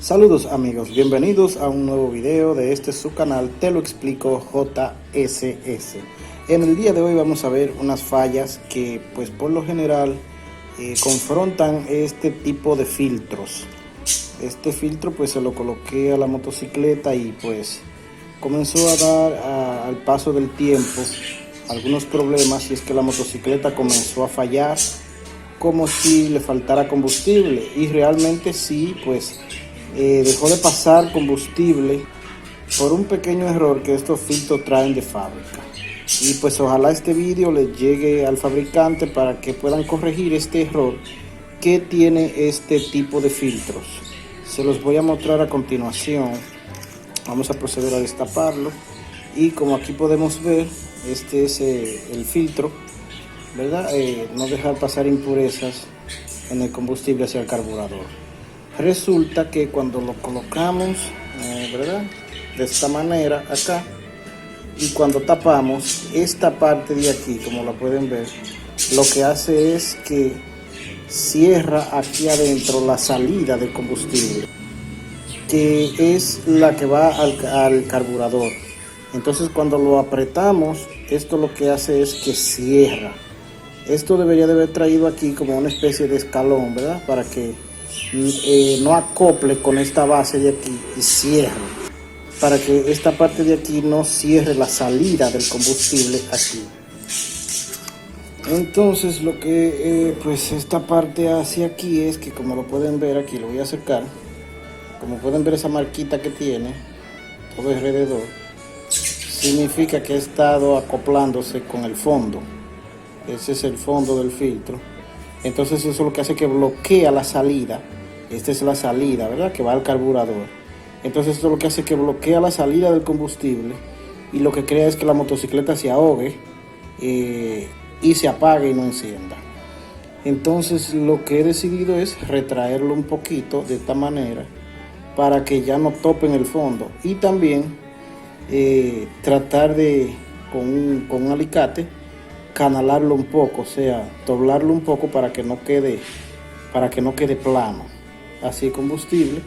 Saludos amigos, bienvenidos a un nuevo video de su canal Te lo explico JSS. En el día de hoy vamos a ver unas fallas que pues por lo general confrontan este tipo de filtros. Este filtro pues se lo coloqué a la motocicleta y pues comenzó a dar al paso del tiempo algunos problemas, y es que la motocicleta comenzó a fallar como si le faltara combustible, y realmente sí, pues dejó de pasar combustible por un pequeño error que estos filtros traen de fábrica. Y pues ojalá este vídeo les llegue al fabricante para que puedan corregir este error que tiene este tipo de filtros. Se los voy a mostrar a continuación. Vamos a proceder a destaparlo, y como aquí podemos ver, este es el filtro, ¿verdad? No dejar pasar impurezas en el combustible hacia el carburador. Resulta que cuando lo colocamos, ¿verdad?, de esta manera acá, y cuando tapamos esta parte de aquí, como la pueden ver, lo que hace es que cierra aquí adentro la salida del combustible, que es la que va al carburador. Entonces cuando lo apretamos, esto lo que hace es que cierra. Esto debería de haber traído aquí como una especie de escalón, ¿verdad?, para que no acople con esta base de aquí y cierre, para que esta parte de aquí no cierre la salida del combustible aquí. Entonces lo que pues esta parte hace aquí es que, como lo pueden ver aquí, lo voy a acercar, como pueden ver esa marquita que tiene todo alrededor, significa que ha estado acoplándose con el fondo. Ese es el fondo del filtro. Entonces eso es lo que hace que bloquea la salida. Esta es la salida, ¿verdad?, que va al carburador. Entonces esto es lo que hace que bloquea la salida del combustible, y lo que crea es que la motocicleta se ahogue y se apague y no encienda. Entonces lo que he decidido es retraerlo un poquito de esta manera para que ya no topen el fondo, y también tratar de con un alicate canalarlo un poco, o sea, doblarlo un poco para que no quede plano. Así el combustible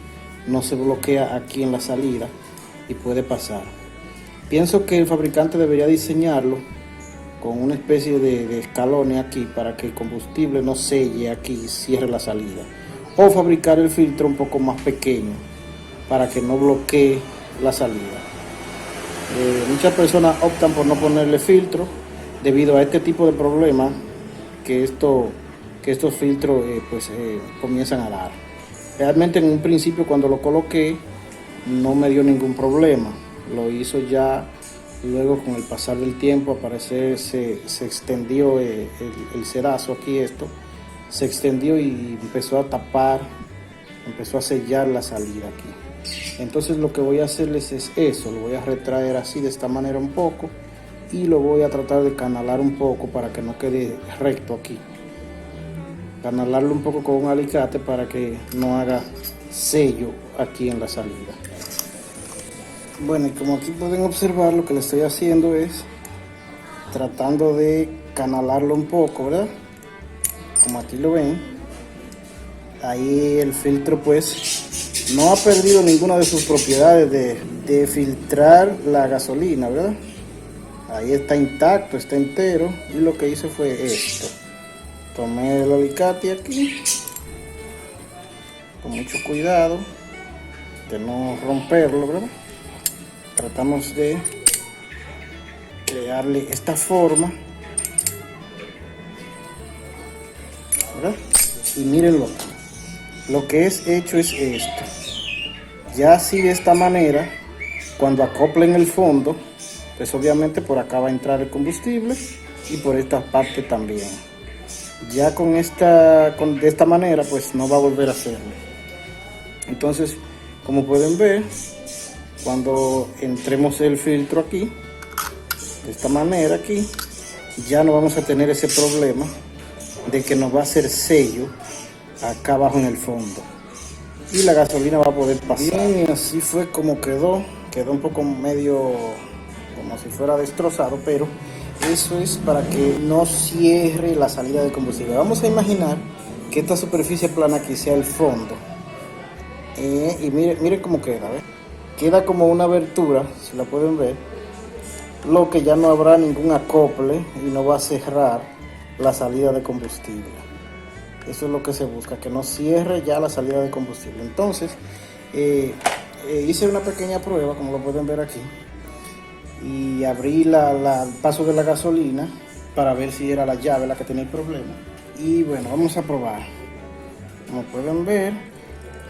no se bloquea aquí en la salida y puede pasar. Pienso que el fabricante debería diseñarlo con una especie de escalones aquí para que el combustible no selle aquí y cierre la salida, o fabricar el filtro un poco más pequeño para que no bloquee la salida. Muchas personas optan por no ponerle filtro debido a este tipo de problemas que estos filtros comienzan a dar. Realmente en un principio, cuando lo coloqué, no me dio ningún problema. Lo hizo ya luego, con el pasar del tiempo, se extendió el cedazo aquí, esto se extendió y empezó a tapar, empezó a sellar la salida aquí. Entonces lo que voy a hacerles es eso, lo voy a retraer así de esta manera un poco, y lo voy a tratar de canalar un poco para que no quede recto aquí. Canalarlo un poco con un alicate para que no haga sello aquí en la salida. Bueno, y como aquí pueden observar, lo que le estoy haciendo es tratando de canalarlo un poco, ¿verdad? Como aquí lo ven, ahí el filtro pues no ha perdido ninguna de sus propiedades de filtrar la gasolina, ¿verdad? Ahí está intacto, está entero, y lo que hice fue esto. Tomé el alicate aquí, con mucho cuidado de no romperlo, ¿verdad? Tratamos de crearle esta forma, ¿verdad? Y mírenlo, lo que es hecho es esto. Ya así, de esta manera, cuando acoplen el fondo, pues obviamente por acá va a entrar el combustible, y por esta parte también. Ya de esta manera pues no va a volver a hacerlo. Entonces, como pueden ver, cuando entremos el filtro aquí, de esta manera aquí, ya no vamos a tener ese problema de que nos va a hacer sello acá abajo en el fondo, y la gasolina va a poder pasar. Bien, y así fue como quedó un poco medio como si fuera destrozado, pero eso es para que no cierre la salida de combustible. Vamos a imaginar que esta superficie plana aquí sea el fondo. Y miren cómo queda, ¿ves? Queda como una abertura, si la pueden ver, lo que ya no habrá ningún acople y no va a cerrar la salida de combustible. Eso es lo que se busca, que no cierre ya la salida de combustible. Entonces, hice una pequeña prueba, como lo pueden ver aquí, y abrí el paso de la gasolina para ver si era la llave la que tenía el problema. Y bueno, vamos a probar. Como pueden ver,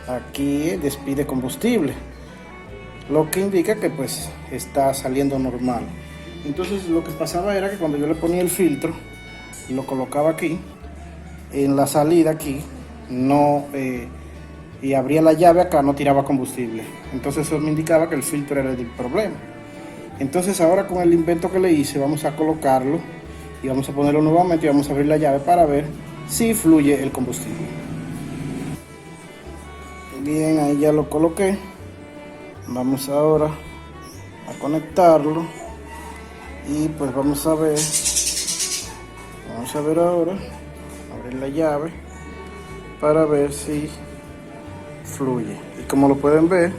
aquí despide combustible, lo que indica que pues está saliendo normal. Entonces lo que pasaba era que cuando yo le ponía el filtro y lo colocaba aquí en la salida aquí, no y abría la llave acá, no tiraba combustible. Entonces eso me indicaba que el filtro era el problema. Entonces ahora con el invento que le hice, vamos a colocarlo y vamos a ponerlo nuevamente y vamos a abrir la llave para ver si fluye el combustible. Bien, ahí ya lo coloqué. Vamos ahora a conectarlo y pues vamos a ver ahora, abrir la llave para ver si fluye. Y como lo pueden ver,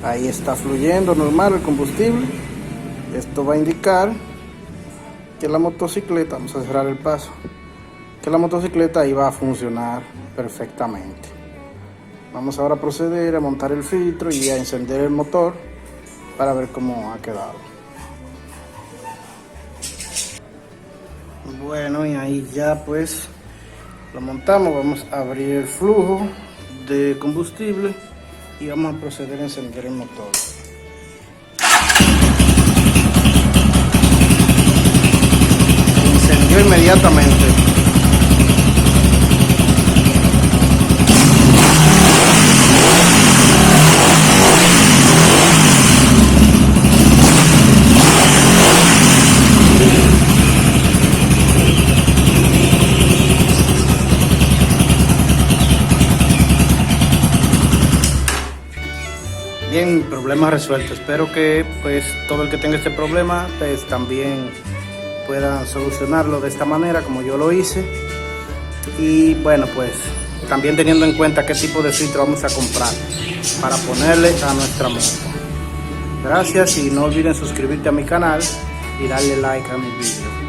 ahí está fluyendo normal el combustible. Esto va a indicar que la motocicleta, vamos a cerrar el paso, que la motocicleta ahí va a funcionar perfectamente. Vamos ahora a proceder a montar el filtro y a encender el motor para ver cómo ha quedado. Bueno, y ahí ya pues lo montamos. Vamos a abrir el flujo de combustible y vamos a proceder a encender el motor. Encendió inmediatamente. Bien, problema resuelto. Espero que pues todo el que tenga este problema pues también pueda solucionarlo de esta manera como yo lo hice. Y bueno, pues también teniendo en cuenta qué tipo de filtro vamos a comprar para ponerle a nuestra moto. Gracias y no olviden suscribirte a mi canal y darle like a mi vídeo.